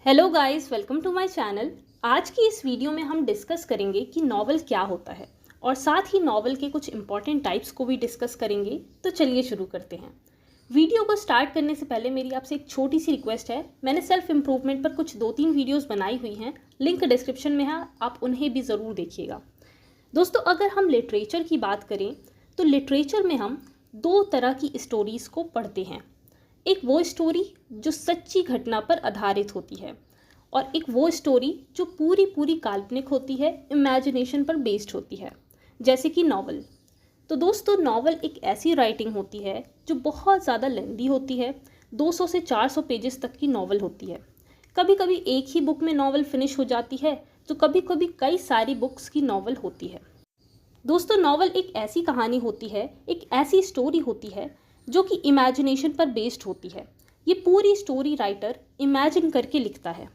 Hello guys, welcome to my channel. आज की इस वीडियो में हम डिस्कस करेंगे कि नॉवल क्या होता है और साथ ही नॉवल के कुछ इंपॉर्टेंट टाइप्स को भी डिस्कस करेंगे। तो चलिए शुरू करते हैं। वीडियो को स्टार्ट करने से पहले मेरी आपसे एक छोटी सी रिक्वेस्ट है। मैंने सेल्फ इम्प्रूवमेंट पर कुछ 2-3 वीडियोज़ बनाई हुई हैं, लिंक डिस्क्रिप्शन में है, आप उन्हें भी ज़रूर देखिएगा। दोस्तों, अगर हम लिटरेचर की बात करें तो लिटरेचर में हम दो तरह की स्टोरीज़ को पढ़ते हैं। एक वो स्टोरी जो सच्ची घटना पर आधारित होती है और एक वो स्टोरी जो पूरी पूरी काल्पनिक होती है, इमेजिनेशन पर बेस्ड होती है, जैसे कि नॉवल। तो दोस्तों, नॉवल एक ऐसी राइटिंग होती है जो बहुत ज़्यादा लेंदी होती है। 200 से 400 पेजेस तक की नॉवल होती है। कभी कभी एक ही बुक में नॉवल फिनिश हो जाती है, तो कभी कभी कई सारी बुक्स की नॉवल होती है। दोस्तों, नॉवल एक ऐसी कहानी होती है, एक ऐसी स्टोरी होती है जो कि इमेजिनेशन पर बेस्ड होती है। ये पूरी स्टोरी राइटर इमेजिन करके लिखता है।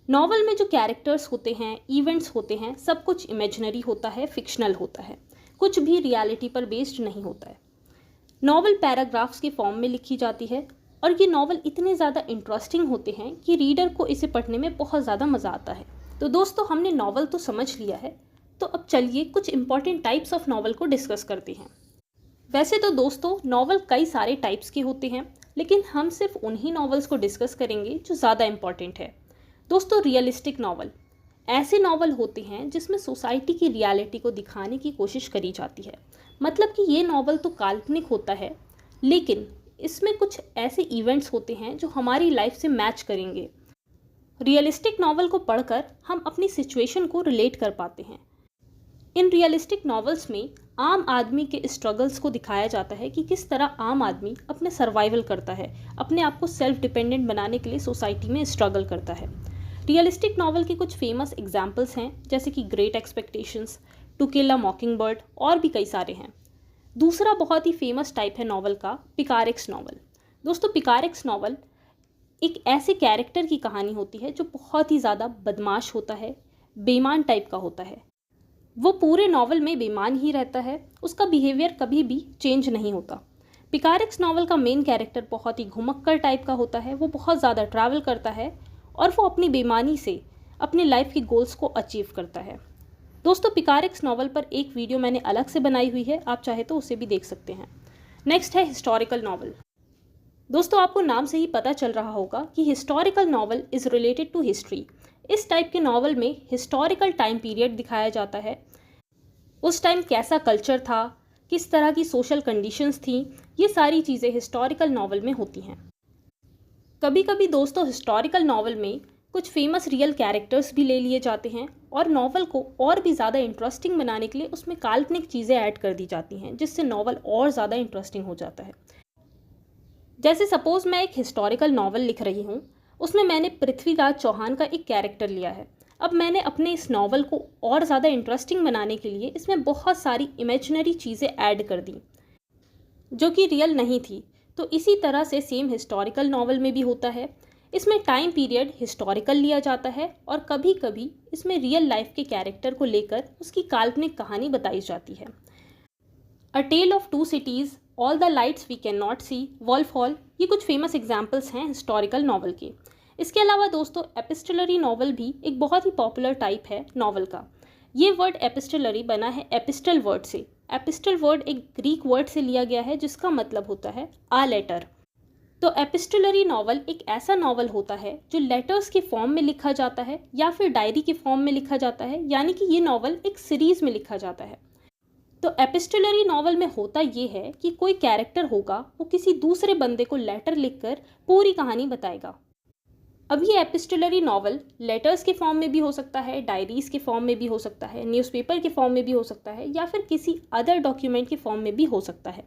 नॉवल में जो कैरेक्टर्स होते हैं, इवेंट्स होते हैं, सब कुछ इमेजिनरी होता है, फिक्शनल होता है, कुछ भी रियलिटी पर बेस्ड नहीं होता है। नॉवल पैराग्राफ्स के फॉर्म में लिखी जाती है और ये नॉवल इतने ज़्यादा इंटरेस्टिंग होते हैं कि रीडर को इसे पढ़ने में बहुत ज़्यादा मज़ा आता है। तो दोस्तों, हमने नॉवल तो समझ लिया है, तो अब चलिए कुछ इंपॉर्टेंट टाइप्स ऑफ नॉवल को डिस्कस करते हैं। वैसे तो दोस्तों, नॉवल कई सारे टाइप्स के होते हैं, लेकिन हम सिर्फ उन्हीं नॉवेल्स को डिस्कस करेंगे जो ज़्यादा इंपॉर्टेंट है। दोस्तों, रियलिस्टिक नॉवल ऐसे नॉवल होते हैं जिसमें सोसाइटी की रियलिटी को दिखाने की कोशिश करी जाती है। मतलब कि ये नॉवल तो काल्पनिक होता है, लेकिन इसमें कुछ ऐसे इवेंट्स होते हैं जो हमारी लाइफ से मैच करेंगे। रियलिस्टिक नॉवल को पढ़कर हम अपनी सिचुएशन को रिलेट कर पाते हैं। इन रियलिस्टिक नॉवेल्स में आम आदमी के स्ट्रगल्स को दिखाया जाता है कि किस तरह आम आदमी अपने सर्वाइवल करता है, अपने आप को सेल्फ डिपेंडेंट बनाने के लिए सोसाइटी में स्ट्रगल करता है। रियलिस्टिक नॉवल के कुछ फेमस एग्जाम्पल्स हैं, जैसे कि great expectations, to kill a mockingbird और भी कई सारे हैं। दूसरा बहुत ही फेमस टाइप है नॉवल का, पिकारेक्स नॉवल। दोस्तों, पिकारेक्स नॉवल एक ऐसे कैरेक्टर की कहानी होती है जो बहुत ही ज़्यादा बदमाश होता है, बेईमान टाइप का होता है। वो पूरे नॉवल में बेईमान ही रहता है, उसका बिहेवियर कभी भी चेंज नहीं होता। पिकारेक्स नॉवल का मेन कैरेक्टर बहुत ही घुमक्कड़ टाइप का होता है, वो बहुत ज़्यादा ट्रैवल करता है और वो अपनी बेईमानी से अपने लाइफ के गोल्स को अचीव करता है। दोस्तों, पिकारेक्स नॉवल पर एक वीडियो मैंने अलग से बनाई हुई है, आप चाहे तो उसे भी देख सकते हैं। नेक्स्ट है हिस्टोरिकल नॉवल। दोस्तों, आपको नाम से ही पता चल रहा होगा कि historical novel is related to history. इस टाइप के नॉवल में हिस्टोरिकल टाइम पीरियड दिखाया जाता है। उस टाइम कैसा कल्चर था, किस तरह की सोशल कंडीशंस थी, ये सारी चीज़ें हिस्टोरिकल नॉवल में होती हैं। कभी कभी दोस्तों, हिस्टोरिकल नॉवल में कुछ फेमस रियल कैरेक्टर्स भी ले लिए जाते हैं और नॉवल को और भी ज़्यादा इंटरेस्टिंग बनाने के लिए उसमें काल्पनिक चीज़ें ऐड कर दी जाती हैं, जिससे नॉवल और ज़्यादा इंटरेस्टिंग हो जाता है। जैसे सपोज़ मैं एक हिस्टोरिकल नॉवल लिख रही हूँ, उसमें मैंने पृथ्वीराज चौहान का एक कैरेक्टर लिया है। अब मैंने अपने इस नॉवल को और ज़्यादा इंटरेस्टिंग बनाने के लिए इसमें बहुत सारी इमेजिनरी चीज़ें ऐड कर दी जो कि रियल नहीं थी। तो इसी तरह से सेम हिस्टोरिकल नॉवल में भी होता है। इसमें टाइम पीरियड हिस्टोरिकल लिया जाता है और कभी कभी इसमें रियल लाइफ के कैरेक्टर को लेकर उसकी काल्पनिक कहानी बताई जाती है। A tale of two cities, all the lights we cannot see, wolf hall, ये कुछ फेमस एग्जाम्पल्स हैं हिस्टोरिकल नॉवल के। इसके अलावा दोस्तों, एपिस्टलरी नॉवल भी एक बहुत ही पॉपुलर टाइप है नॉवल का। ये वर्ड एपिस्टलरी बना है एपिस्टल वर्ड से। एपिस्टल वर्ड एक ग्रीक वर्ड से लिया गया है जिसका मतलब होता है आ लेटर। तो एपिस्टलरी नॉवल एक ऐसा नॉवल होता है जो लेटर्स के फॉर्म में लिखा जाता है या फिर डायरी के फॉर्म में लिखा जाता है, यानी कि ये नॉवल एक सीरीज में लिखा जाता है। तो एपिस्टलरी नॉवल में होता ये है कि कोई कैरेक्टर होगा, वो किसी दूसरे बंदे को लेटर लिखकर पूरी कहानी बताएगा। अब ये एपिस्टलरी नॉवल लेटर्स के फॉर्म में भी हो सकता है, डायरीज के फॉर्म में भी हो सकता है, न्यूज़पेपर के फॉर्म में भी हो सकता है, या फिर किसी अदर डॉक्यूमेंट के फॉर्म में भी हो सकता है।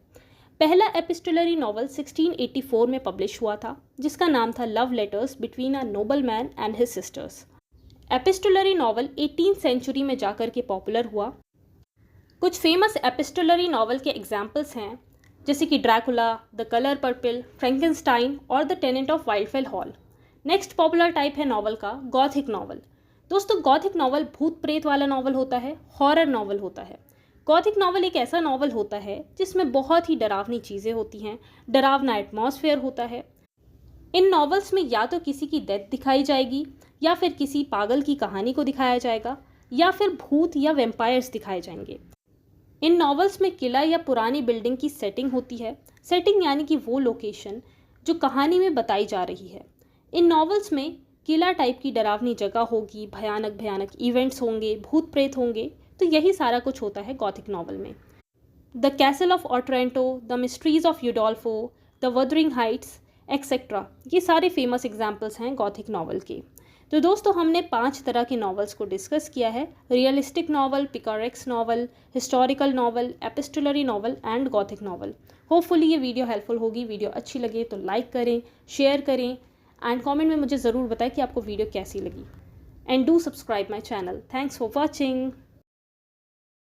पहला एपिस्टलरी नॉवल 1684 में पब्लिश हुआ था, जिसका नाम था love letters between a nobleman and his sisters. Epistolary novel 18th century में जाकर के पॉपुलर हुआ। कुछ फेमस एपिस्टलरी नॉवल के एग्जाम्पल्स हैं, जैसे कि Dracula, the colour purple, Frankenstein और the tenant of Wildfell Hall. Next popular type है नॉवल का गॉथिक नॉवल। दोस्तों, गॉथिक नॉवल भूत प्रेत वाला नॉवल होता है, हॉरर नॉवल होता है। गॉथिक नॉवल एक ऐसा नॉवल होता है जिसमें बहुत ही डरावनी चीज़ें होती हैं, डरावना एटमॉस्फेयर होता है। इन नॉवेल्स में या तो किसी की डेथ दिखाई जाएगी, या फिर किसी पागल की कहानी को दिखाया जाएगा, या फिर भूत या वेम्पायर्स दिखाए जाएंगे। इन नॉवेल्स में किला या पुरानी बिल्डिंग की सेटिंग होती है। सेटिंग यानी कि वो लोकेशन जो कहानी में बताई जा रही है। इन नॉवेल्स में किला टाइप की डरावनी जगह होगी, भयानक भयानक इवेंट्स होंगे, भूत प्रेत होंगे। तो यही सारा कुछ होता है गॉथिक नॉवल में। The castle of Otranto, the mysteries of Udolpho, the Wuthering Heights etcetera, ये सारे फेमस एग्जाम्पल्स हैं गॉथिक नॉवल के। तो दोस्तों, हमने 5 तरह के नॉवेल्स को डिस्कस किया है: realistic novel, picaresque novel, historical novel, epistolary novel and Gothic novel. Hopefully ये वीडियो हेल्पफुल होगी। वीडियो अच्छी लगे तो लाइक करें, शेयर करें एंड कमेंट में मुझे ज़रूर बताएं कि आपको वीडियो कैसी लगी। And do subscribe my channel. Thanks for watching.